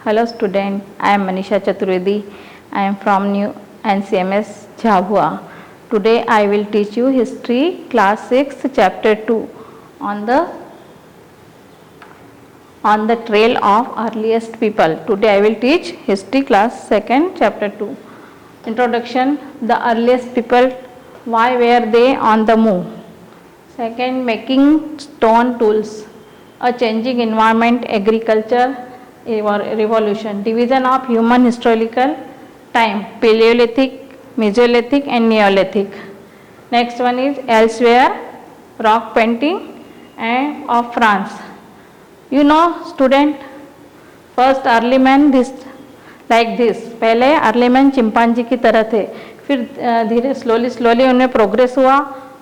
Hello student, I am Manisha Chaturvedi. I am from New NCMS Jhabua. Today I will teach you history class 6 chapter 2 on the trail of earliest people. Today I will teach history class 2nd chapter 2. Introduction, the earliest people, why were they on the move? Second, making stone tools, a changing environment, agriculture, revolution, division of human historical time, Paleolithic, Mesolithic and Neolithic. Next one is elsewhere, rock painting and of France. You know student, first early man this like this, पहले early man chimpanzee की तरह थे, फिर धीरे slowly उनमें progress हुआ,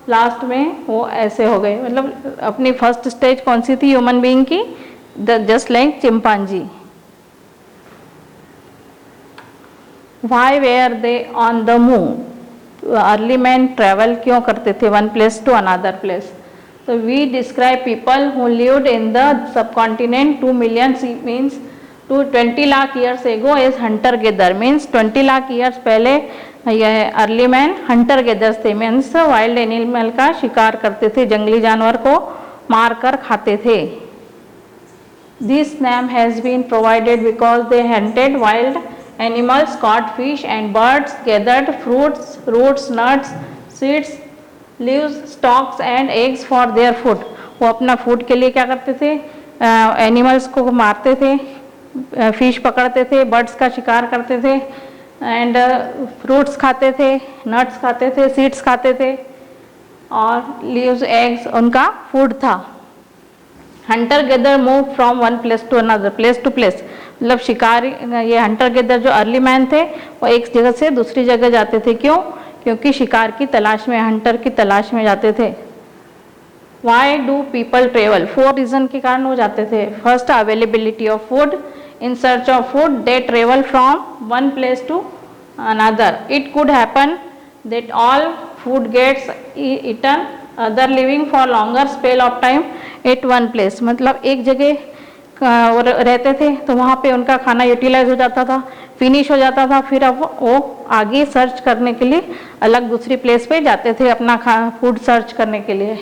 last में वो ऐसे हो गए. मतलब अपनी फर्स्ट स्टेज कौन सी थी ह्यूमन बीइंग की? Just like chimpanzee. Why were they on the move? Early man travel क्यों करते थे one place to another place? तो we describe people who lived in the subcontinent 2 million means to 20 lakh years ago as hunter gather. Means 20 lakh years पहले यह early man hunter gatherers थे. Means wild animal का शिकार करते थे, जंगली जानवर को मार कर खाते थे. This name has been provided because they hunted wild animals, caught fish and birds, gathered fruits, roots, nuts, seeds, leaves, stalks and eggs for their food. वो अपना फूड के लिए क्या करते थे? एनिमल्स को मारते थे, फिश पकड़ते थे, बर्ड्स का शिकार करते थे एंड फ्रूट्स खाते थे, नट्स खाते थे, सीड्स खाते थे और लीव्स, एग्स उनका फूड था. Hunter gather move from one place to another, place to place. मतलब शिकारी, ये हंटर गेदर जो अर्ली मैन थे वो एक जगह से दूसरी जगह जाते थे. क्यों? क्योंकि शिकार की तलाश में, हंटर की तलाश में जाते थे. Why do people travel? 4 reason के कारण वो जाते थे. First, availability of food. In search of food they travel from one place to another. It could happen that all food gets eaten, other living for longer spell of time at one place. मतलब एक जगह रहते थे तो वहाँ पे उनका खाना यूटिलाइज हो जाता था, फिनिश हो जाता था, फिर अब वो आगे सर्च करने के लिए अलग दूसरी प्लेस पे जाते थे अपना फूड सर्च करने के लिए.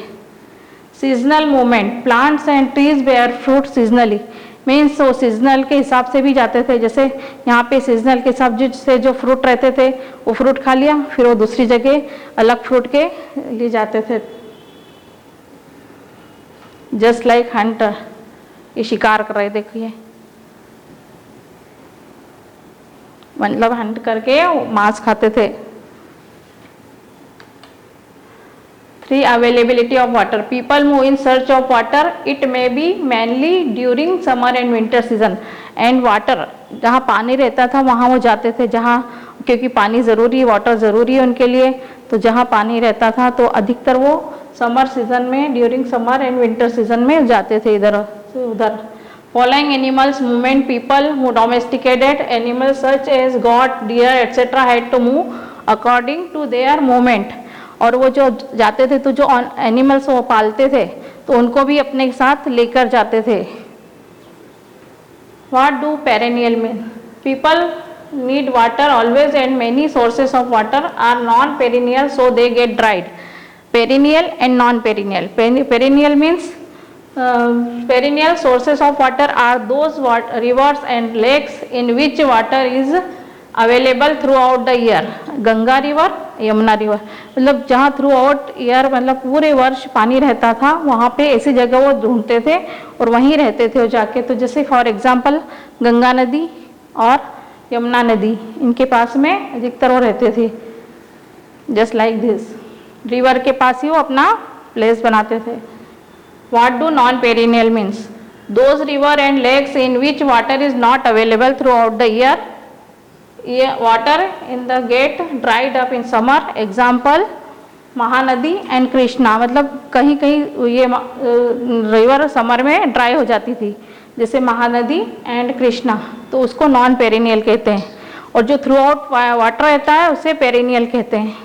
Seasonal movement, plants and trees bear fruit seasonally. Means वो सीजनल के हिसाब से भी जाते थे. जैसे यहाँ पे सीजनल के हिसाब से जो फ्रूट रहते थे वो फ्रूट खा लिया, फिर वो दूसरी जगह अलग फ्रूट के लिए जाते थे. जस्ट लाइक हंटर, ये शिकार कर रहे, देखिए, मतलब हंट करके मांस खाते थे. 3, availability of water. People move in search of water. It may be mainly during summer and winter season. And water, जहाँ पानी रहता था वहाँ वो जाते थे, जहाँ, क्योंकि पानी ज़रूरी है, वाटर ज़रूरी है उनके लिए, तो जहाँ पानी रहता था तो अधिकतर वो समर सीजन में, during summer and winter season में जाते थे इधर से उधर. Following animals movement, people who domesticated animals such as goat, deer, etc. had to move according to their movement. और वो जो जाते थे तो जो एनिमल्स वो पालते थे तो उनको भी अपने साथ लेकर जाते थे. What do perennial mean? People need water always and many sources of water are non-perennial, so they get dried. Perennial and non-perennial. Perennial means perennial sources of water are those rivers and lakes in which water is available throughout the year. Ganga river, Yamuna river, मतलब जहाँ through out year, मतलब पूरे वर्ष पानी रहता था, वहाँ पे ऐसी जगह वो ढूंढते थे और वहीं रहते थे वो जाके. तो जैसे फॉर एग्जांपल गंगा नदी और यमुना नदी, इनके पास में अधिकतर वो रहते थे. जस्ट लाइक दिस, रिवर के पास ही वो अपना प्लेस बनाते थे. What do non-perennial means? Those river and lakes in which water is not available throughout the year. Water in the get dried up in summer. Example, Mahanadi and Krishna. मतलब कहीं कहीं ये river summer में ड्राई हो जाती थी, जैसे महानदी एंड कृष्णा, तो उसको नॉन पेरिनियल कहते हैं. और जो थ्रू आउट वाटर रहता है उसे पेरिनियल कहते हैं.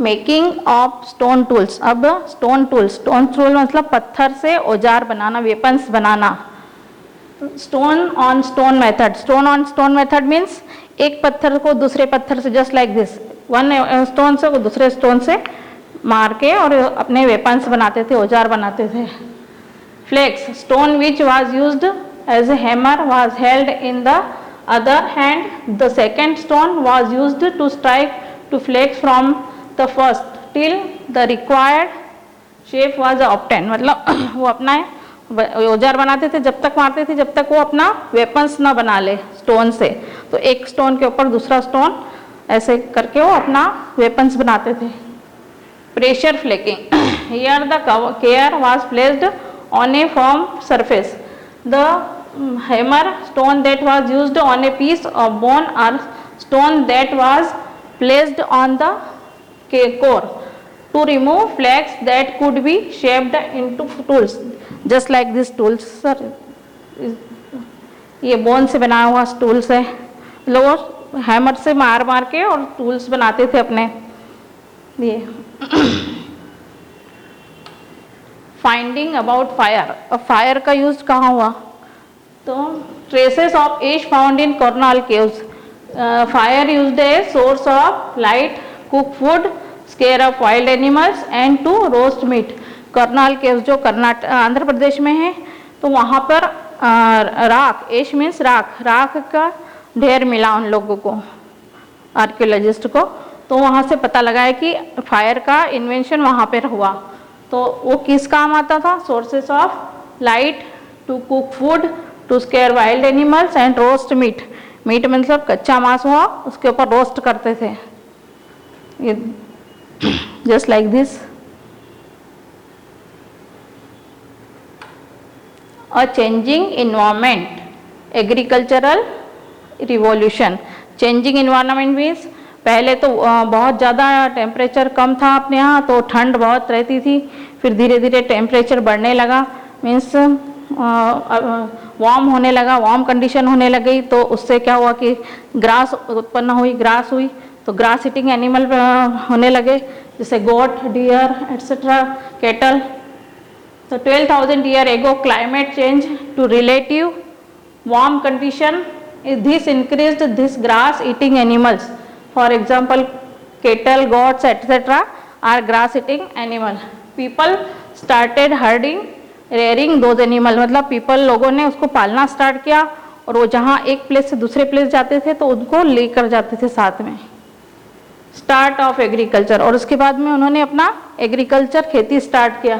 Making of stone tools. अब स्टोन टूल मतलब पत्थर से औजार बनाना, वेपन्स बनाना. Stone on stone method, stone on stone method means एक पत्थर को दूसरे पत्थर से just like this, one stone से वो दूसरे स्टोन से मार के और अपने वेपन्स बनाते थे, औजार बनाते थे। Flakes, stone which was used as a hammer was held in the other hand, the second stone was used to strike to flakes from the first till the required shape was obtain. मतलब वो अपना औजार बनाते थे, जब तक मारते थे जब तक वो अपना वेपन्स ना बना ले स्टोन से। तो एक स्टोन के ऊपर दूसरा स्टोन ऐसे करके वो अपना वेपन्स बनाते थे। Pressure flaking, here the core was placed on a firm surface, the hammer stone that was used on a piece of bone और stone that was placed on the core to remove flakes that could be shaped into tools just like this tools sir। ये bone से बनाया हुआ tools है, लोग hammer से मार मार के और टूल्स बनाते थे अपने ये। फाइंडिंग अबाउट फायर, अब फायर का यूज कहाँ हुआ? तो traces of ash found in Kurnool caves, fire used a source of light, cook food, scare of wild animals and to roast meat. Kurnool caves जो कर्नाटक आंध्र प्रदेश में है, तो वहाँ पर राख, एश मीन्स राख, राख का ढेर मिला उन लोगों को, आर्कियोलॉजिस्ट को। तो वहाँ से पता लगा है कि फायर का इन्वेंशन वहाँ पर हुआ। तो वो किस काम आता था? Sources of light, to cook food, to scare wild animals and roast meat. Meat मतलब कच्चा मांस हुआ, उसके ऊपर रोस्ट करते थे, ये just like this। A changing environment, agricultural revolution। changing environment means पहले तो बहुत ज़्यादा टेम्परेचर कम था अपने यहाँ, तो ठंड बहुत रहती थी, फिर धीरे धीरे टेम्परेचर बढ़ने लगा, मीन्स वार्म होने लगा, वार्म कंडीशन होने लगी। तो उससे क्या हुआ कि ग्रास उत्पन्न हुई, ग्रास हुई, तो ग्रास ईटिंग एनिमल होने लगे, जैसे गोट, डियर एट्सेट्रा, कैटल। तो 12,000 year ago climate change to relative warm condition, this increased this grass eating animals, for example cattle, goats etcetera are grass eating animal. People started herding rearing those animal, मतलब people लोगों ने उसको पालना start किया, और वो जहाँ एक प्लेस से दूसरे प्लेस जाते थे तो उनको लेकर जाते थे साथ में। स्टार्ट ऑफ एग्रीकल्चर, और उसके बाद में उन्होंने अपना एग्रीकल्चर, खेती स्टार्ट किया।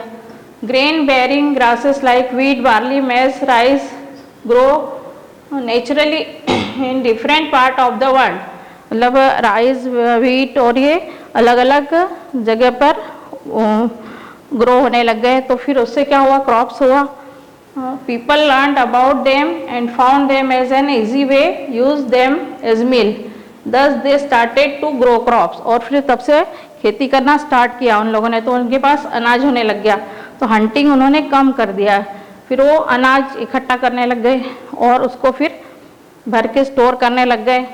Grain bearing grasses like wheat, barley, maize, rice grow naturally in different part of the world, मतलब राइस, व्हीट और ये अलग अलग जगह पर ग्रो होने लग गए। तो फिर उससे क्या हुआ? क्रॉप्स हुआ। People learned about them and found them as an easy way, use them as meal, thus they started to grow crops. और फिर तब से खेती करना स्टार्ट किया उन लोगों ने, तो उनके पास अनाज होने लग गया। तो हंटिंग उन्होंने कम कर दिया, फिर वो अनाज इकट्ठा करने लग गए और उसको फिर भर के स्टोर करने लग गए।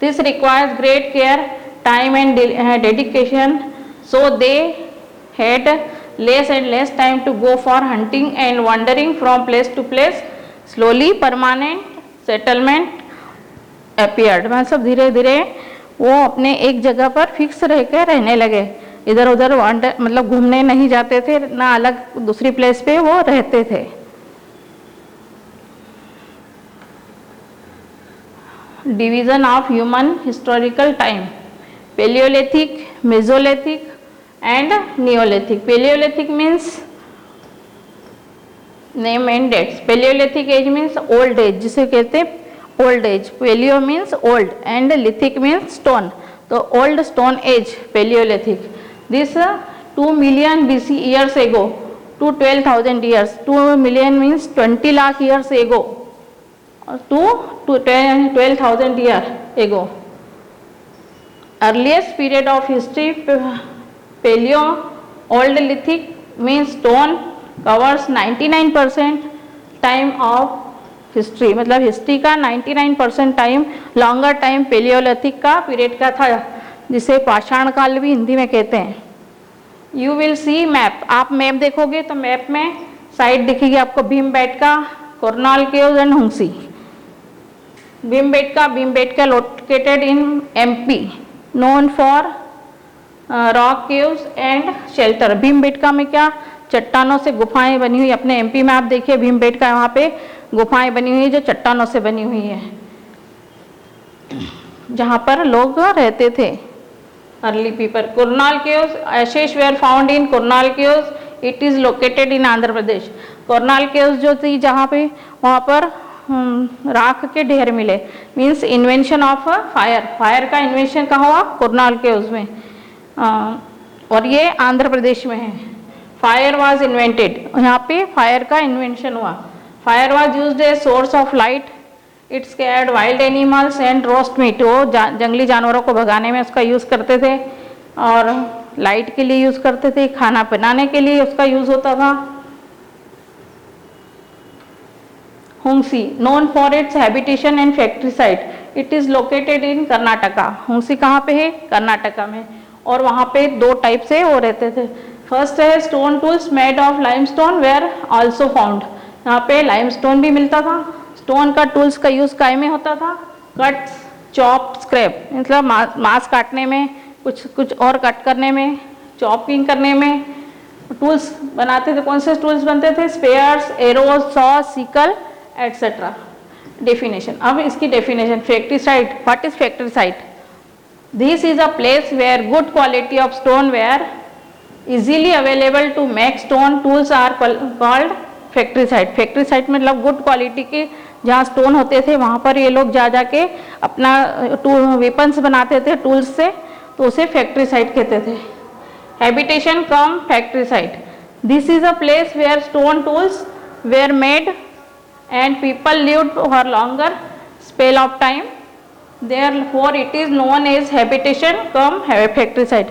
This requires great care, time and dedication, so they had less and less time to go for hunting and wandering from place to place. Slowly permanent settlement appeared, मतलब धीरे धीरे वो अपने एक जगह पर फिक्स रह के रहने लगे, इधर उधर वांडर मतलब घूमने नहीं जाते थे, ना अलग दूसरी प्लेस पे वो रहते थे। Division of human historical time, paleolithic, mesolithic and Neolithic। Paleolithic means name and dates। Paleolithic age means old age, जिसे कहते हैं old age। Paleo means old and lithic means stone, तो old stone age Paleolithic। This 2 million BC years ago to 12,000 years, 2 million means 20 lakh years ago to 12,000 year ago। Earliest period of history, Paleo, Old Lithic means stone covers 99% time of history, मतलब history का 99% time, longer time palaeolithic का period का था, जिसे पाषाण काल भी हिंदी में कहते हैं। यू विल सी मैप, आप मैप देखोगे तो मैप में साइड दिखेगी आपको Bhimbetka Kurnal caves and Hungsi. Bhimbetka located in MP, known for rock caves and shelter. Bhimbetka में क्या चट्टानों से गुफाएं बनी हुई, अपने एमपी में आप देखिए भीमबेटका वहाँ पे गुफाएं बनी हुई है जो चट्टानों से बनी हुई है, जहाँ पर लोग रहते थे early people. Kurnool caves, ashes were found in Kurnool caves, it is located in Andhra Pradesh. Kurnool caves जो थी जहाँ पे वहाँ पर राख के ढेर मिले, means invention of fire, fire का इन्वेंशन कहाँ हुआ कुरनाल केव्स में, और ये आंध्र प्रदेश में है। फायर वाज इन्वेंटेड, यहाँ पे फायर का इन्वेंशन हुआ। Fire was used as source of light, its scared wild animals and roast meat, वो जंगली जानवरों को भगाने में उसका यूज़ करते थे और लाइट के लिए यूज़ करते थे, खाना बनाने के लिए उसका यूज़ होता था। Hunsi, known for its habitation and factory site, it is located in Karnataka. Hunsi कहाँ पे है? कर्नाटका में। और वहाँ पे दो टाइप से वो रहते थे। फर्स्ट है stone tools made of limestone where also found, यहाँ पे लाइमस्टोन भी मिलता था। स्टोन का टूल्स का यूज़ काय में होता था? कट, चॉप, स्क्रैप, मतलब मांस काटने में, कुछ और कट करने में, चॉपिंग करने में टूल्स बनाते थे। कौन से टूल्स बनते थे? Spears, arrows, saw, sickle etcetera. Definition, अब इसकी definition, factory site, what is factory site? This is a place where good quality of stone were easily available to make stone tools are called factory site. Factory site मतलब good quality के जहाँ stone होते थे वहाँ पर ये लोग जा के अपना वेपन्स बनाते थे टूल्स से, तो उसे फैक्ट्री साइट कहते थे। Habitation cum factory site, this is a place where stone tools were made and people lived for longer spell of time, therefore it is known as habitation cum factory site।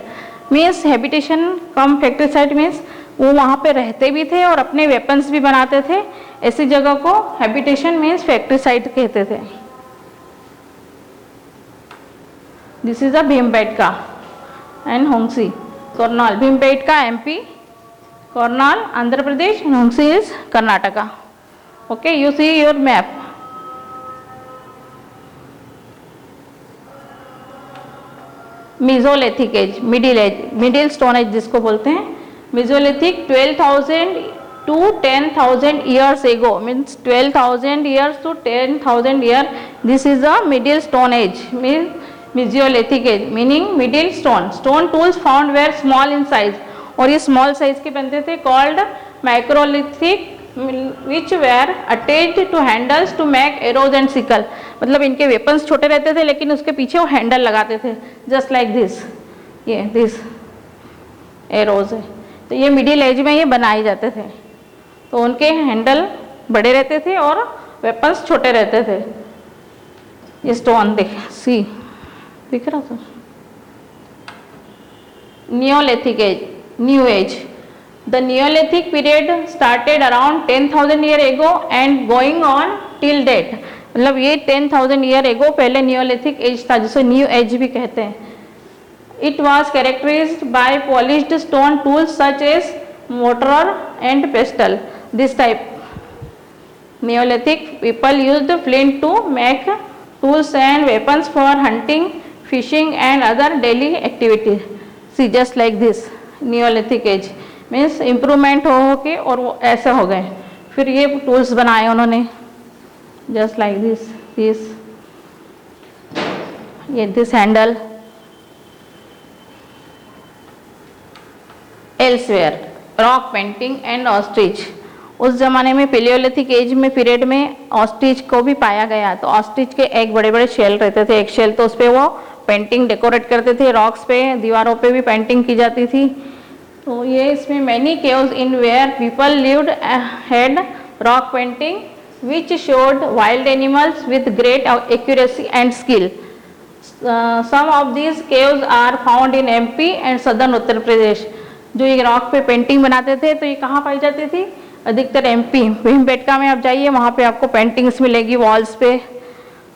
means habitation cum factory site means वो वहाँ पे रहते भी थे और अपने weapons भी बनाते थे, ऐसी जगह को habitation means factory site कहते थे। this is a Bhimbetka and Hungsi। Kurnool, Bhimbetka MP, Kurnool Andhra Pradesh and Hungsi is Karnataka। okay, you see your map। Mesolithic age, middle stone age जिसको बोलते हैं। Mesolithic 12,000 to 10,000 years ago, means 12,000 years to 10,000 years, this is a middle stone age, means Mesolithic age, meaning middle stone। stone tools found were small in size, और ये small size के बनते थे, called microlithic, which were attached to handles to make arrows and sickle। मतलब इनके weapons छोटे रहते थे लेकिन उसके पीछे वो हैंडल लगाते थे, जस्ट लाइक दिस, ये दिस एरोज है। तो ये मिडिल एज में ये बनाए जाते थे, तो उनके हैंडल बड़े रहते थे और वेपन्स छोटे रहते थे। ये स्टोन दिख रहा था। Neolithic age, new age, the Neolithic period started around 10,000 year ago and going on till date। मतलब ये 10,000 ईयर एगो पहले नियोलिथिक एज था, जिसे न्यू एज भी कहते हैं। It was characterised by polished stone tools such as mortar and pestle. This type neolithic people used flint to make tools and weapons for hunting, fishing and other daily activities. See just like this neolithic age means improvement हो के और वो ऐसे हो गए। फिर ये tools बनाए उन्होंने, just like this this handle। elsewhere rock painting and ostrich, उस जमाने में पेलियोलिथिक एज में पीरियड में ऑस्ट्रिच को भी पाया गया। तो ऑस्ट्रिच के एक बड़े बड़े शेल रहते थे, एक शेल तो उस पर वो पेंटिंग डेकोरेट करते थे, रॉक्स पे दीवारों पे भी पेंटिंग की जाती थी। तो ये इसमें many caves in where people lived had rock painting which showed wild animals with great accuracy and skill। some of these caves are found in MP and southern Uttar Pradesh. जो ये रॉक पे पेंटिंग बनाते थे तो ये कहाँ पाई जाती थी? अधिकतर MP। भीमबेटका में आप जाइए, वहाँ पे आपको पेंटिंग्स मिलेगी वॉल्स पे,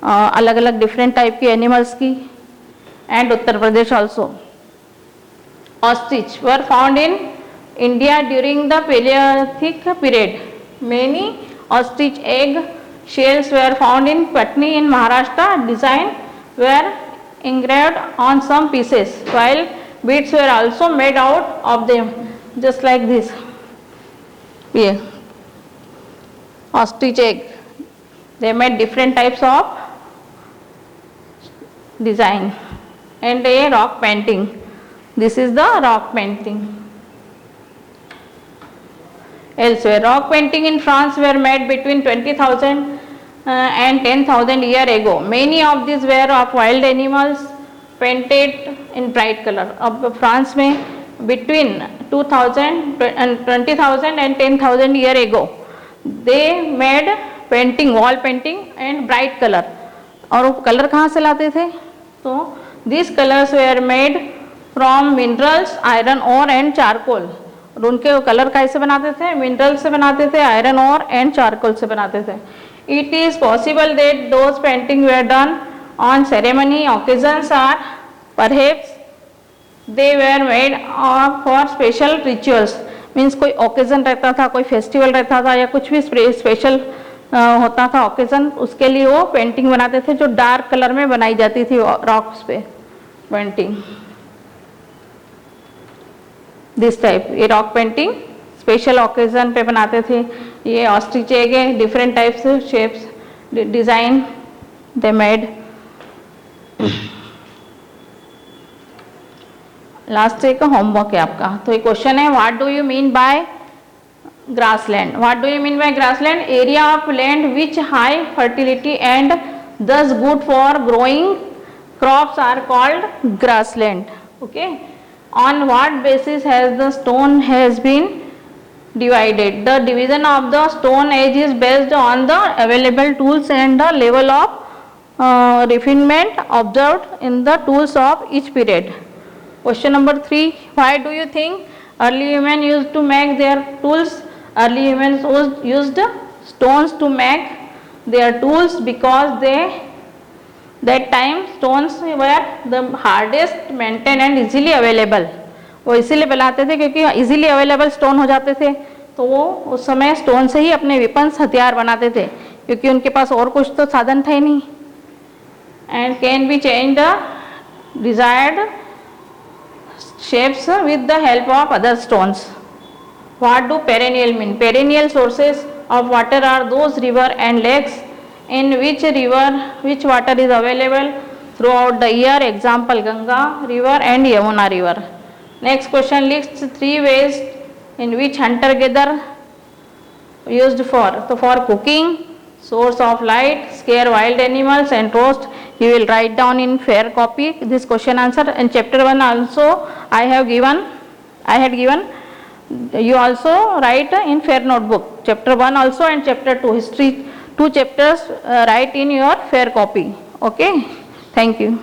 अलग अलग डिफरेंट टाइप की एनिमल्स की। And Uttar Pradesh also. Ostrich were found in India during the paleolithic period. Many Ostrich egg shells were found in Patni in Maharashtra. Design were engraved on some pieces, while beads were also made out of them, just like this. Here, ostrich egg. They made different types of design. And a rock painting. This is the rock painting. Elsewhere, rock painting in France were made between 20,000 and 10,000 years ago. Many of these were of wild animals painted in bright color. अब France में between 2000 and 20,000 and 10,000 years ago, they made painting, wall painting and bright color. और वो colour कहाँ से लाते थे? तो these colors were made from minerals, iron ore and charcoal. और उनके कलर कैसे बनाते थे? मिनरल से बनाते थे, आयरन और एंड चारकोल से बनाते थे. It is possible that those painting were done on ceremony occasions or perhaps they were made for special rituals. Means कोई ओकेजन रहता था, कोई फेस्टिवल रहता था या कुछ भी स्पेशल होता था ओकेजन, उसके लिए वो पेंटिंग बनाते थे जो डार्क कलर में बनाई जाती थी रॉक्स पे पेंटिंग. दिस टाइप ये रॉक पेंटिंग स्पेशल ओकेजन पे बनाते थे. ये ऑस्ट्रिच एग है, different types shapes design they made. Last एक होमवर्क है आपका. तो ये क्वेश्चन है, what do you mean by grassland? What do you mean by grassland? Area of land which high fertility and thus good for growing crops are called grassland. Okay. On what basis has the stone has been divided? The division of the stone age is based on the available tools and the level of refinement observed in the tools of each period. Question number 3. Why do you think early humans used to make their tools? Early humans used stones to make their tools because that time stones were the hardest maintained and easily available. वो इसीलिए बनाते थे क्योंकि easily available stone हो जाते थे, तो वो उस समय स्टोन से ही अपने वेपन्स हथियार बनाते थे क्योंकि उनके पास और कुछ तो साधन था ही नहीं. And can be change the desired shapes with the help of other stones. What do perennial mean? Perennial sources of water are those river and lakes in which water is available throughout the year. Example, Ganga river and Yamuna river. Next question, lists 3 ways in which hunter gatherer used for. So for cooking, source of light, scare wild animals and roast. You will write down in fair copy this question answer. And chapter 1 also I had given. You also write in fair notebook chapter 1 also and chapter 2 history, 2 chapters write in your fair copy. Okay, thank you.